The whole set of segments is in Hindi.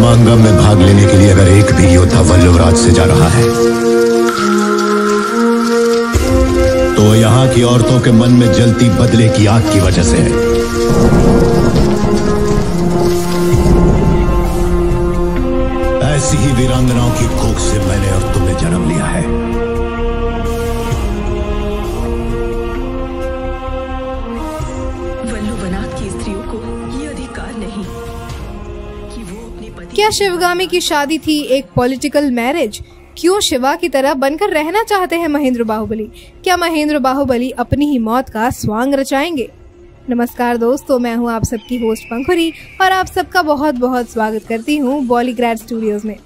समागम में भाग लेने के लिए अगर एक भी योद्धा वल्लभराज से जा रहा है तो यहाँ की औरतों के मन में जलती बदले की आग की वजह से है। ऐसी ही वीरांगनाओं की कोख से मैंने और तुमने जन्म लिया है। वल्लभनाथ की स्त्रियों को ये अधिकार नहीं कि वो अपने पति। क्या शिवगामी की शादी थी एक पॉलिटिकल मैरिज? क्यों शिवा की तरह बनकर रहना चाहते हैं महेंद्र बाहुबली? क्या महेंद्र बाहुबली अपनी ही मौत का स्वांग रचाएंगे? नमस्कार दोस्तों, मैं हूं आप सबकी होस्ट पंखुरी और आप सबका बहुत बहुत स्वागत करती हूं बॉलीग्रैड स्टूडियोज में।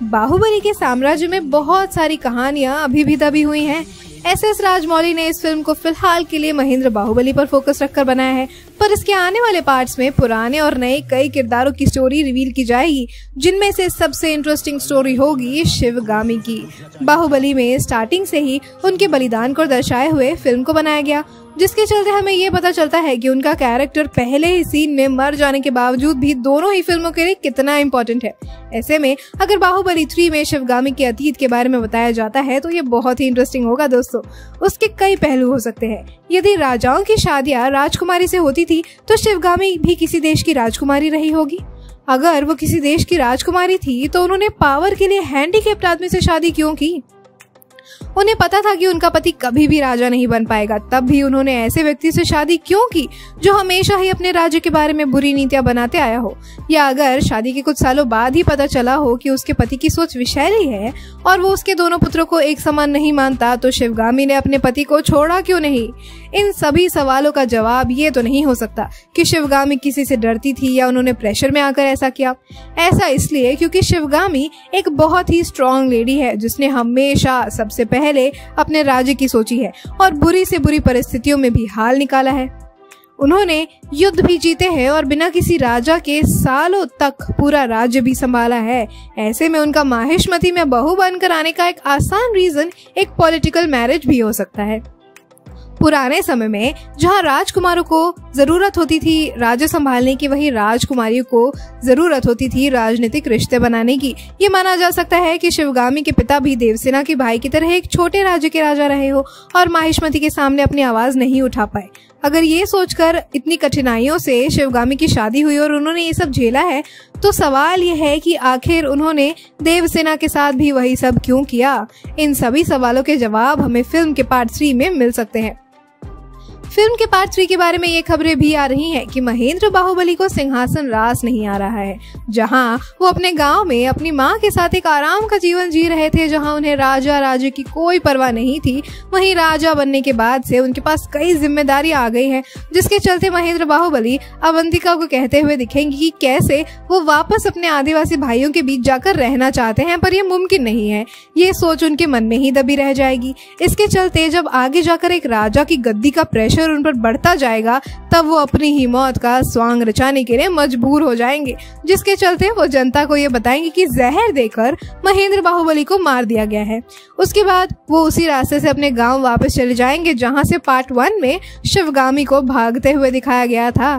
बाहुबली के साम्राज्य में बहुत सारी कहानियां अभी भी दबी हुई हैं। एस.एस. राजमौली ने इस फिल्म को फिलहाल के लिए महेंद्र बाहुबली पर फोकस रखकर बनाया है, पर इसके आने वाले पार्ट्स में पुराने और नए कई किरदारों की स्टोरी रिवील की जाएगी, जिनमें से सबसे इंटरेस्टिंग स्टोरी होगी शिवगामी की। बाहुबली में स्टार्टिंग से ही उनके बलिदान को दर्शाए हुए फिल्म को बनाया गया, जिसके चलते हमें ये पता चलता है कि उनका कैरेक्टर पहले ही सीन में मर जाने के बावजूद भी दोनों ही फिल्मों के लिए कितना इम्पोर्टेंट है। ऐसे में अगर बाहुबली 3 में शिवगामी के अतीत के बारे में बताया जाता है तो ये बहुत ही इंटरेस्टिंग होगा दोस्तों। उसके कई पहलू हो सकते हैं। यदि राजाओं की शादियां राजकुमारी से होती थी तो शिवगामी भी किसी देश की राजकुमारी रही होगी। अगर वो किसी देश की राजकुमारी थी तो उन्होंने पावर के लिए हैंडीकैप्ड आदमी से शादी क्यों की? उन्हें पता था कि उनका पति कभी भी राजा नहीं बन पाएगा, तब भी उन्होंने ऐसे व्यक्ति से शादी क्यों की जो हमेशा ही अपने राज्य के बारे में बुरी नीतियां बनाते आया हो? या अगर शादी के कुछ सालों बाद ही पता चला हो कि उसके पति की सोच विषैली है और वो उसके दोनों पुत्रों को एक समान नहीं मानता, तो शिवगामी ने अपने पति को छोड़ा क्यों नहीं? इन सभी सवालों का जवाब ये तो नहीं हो सकता कि शिवगामी किसी से डरती थी या उन्होंने प्रेशर में आकर ऐसा किया। ऐसा इसलिए क्योंकि शिवगामी एक बहुत ही स्ट्रॉन्ग लेडी है, जिसने हमेशा सबसे पहले अपने राज्य की सोची है और बुरी से बुरी परिस्थितियों में भी हाल निकाला है। उन्होंने युद्ध भी जीते हैं और बिना किसी राजा के सालों तक पूरा राज्य भी संभाला है। ऐसे में उनका माहिष्मती में बहू बनकर आने का एक आसान रीजन एक पॉलिटिकल मैरिज भी हो सकता है। पुराने समय में जहां राजकुमारों को जरूरत होती थी राज्य संभालने की, वहीं राजकुमारियों को जरूरत होती थी राजनीतिक रिश्ते बनाने की। ये माना जा सकता है कि शिवगामी के पिता भी देवसेना के भाई की तरह एक छोटे राज्य के राजा रहे हो और माहिष्मती के सामने अपनी आवाज नहीं उठा पाए। अगर ये सोचकर इतनी कठिनाइयों से शिवगामी की शादी हुई और उन्होंने ये सब झेला है, तो सवाल ये है कि आखिर उन्होंने देवसेना के साथ भी वही सब क्यों किया? इन सभी सवालों के जवाब हमें फिल्म के पार्ट 3 में मिल सकते हैं। फिल्म के पार्ट 3 के बारे में ये खबरें भी आ रही हैं कि महेंद्र बाहुबली को सिंहासन रास नहीं आ रहा है। जहां वो अपने गांव में अपनी मां के साथ एक आराम का जीवन जी रहे थे, जहां उन्हें राजा राज्य की कोई परवाह नहीं थी, वहीं राजा बनने के बाद से उनके पास कई जिम्मेदारियां आ गई हैं, जिसके चलते महेंद्र बाहुबली अवंतिका को कहते हुए दिखेंगे कि कैसे वो वापस अपने आदिवासी भाइयों के बीच जाकर रहना चाहते हैं, पर ये मुमकिन नहीं है। ये सोच उनके मन में ही दबी रह जाएगी। इसके चलते जब आगे जाकर एक राजा की गद्दी का प्रेशर उन पर बढ़ता जाएगा, तब वो अपनी ही मौत का स्वांग रचाने के लिए मजबूर हो जाएंगे, जिसके चलते वो जनता को ये बताएंगे कि जहर देकर महेंद्र बाहुबली को मार दिया गया है। उसके बाद वो उसी रास्ते से अपने गांव वापस चले जाएंगे जहां से पार्ट 1 में शिवगामी को भागते हुए दिखाया गया था।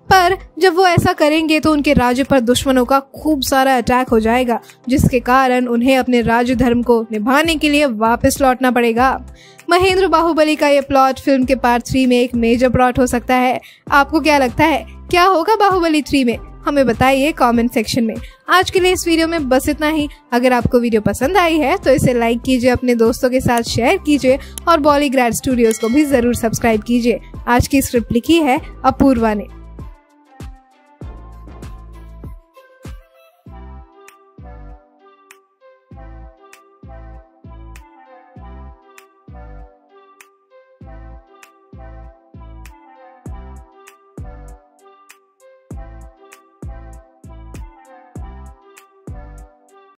पर जब वो ऐसा करेंगे तो उनके राज्य पर दुश्मनों का खूब सारा अटैक हो जाएगा, जिसके कारण उन्हें अपने राज्य धर्म को निभाने के लिए वापस लौटना पड़ेगा। महेंद्र बाहुबली का ये प्लॉट फिल्म के पार्ट 3 में एक मेजर प्लॉट हो सकता है। आपको क्या लगता है, क्या होगा बाहुबली 3 में? हमें बताइए कमेंट सेक्शन में। आज के लिए इस वीडियो में बस इतना ही। अगर आपको वीडियो पसंद आई है तो इसे लाइक कीजिए, अपने दोस्तों के साथ शेयर कीजिए और बॉलीग्रैड स्टूडियोज को भी जरूर सब्सक्राइब कीजिए। आज की स्क्रिप्ट लिखी है अपूर्वा ने।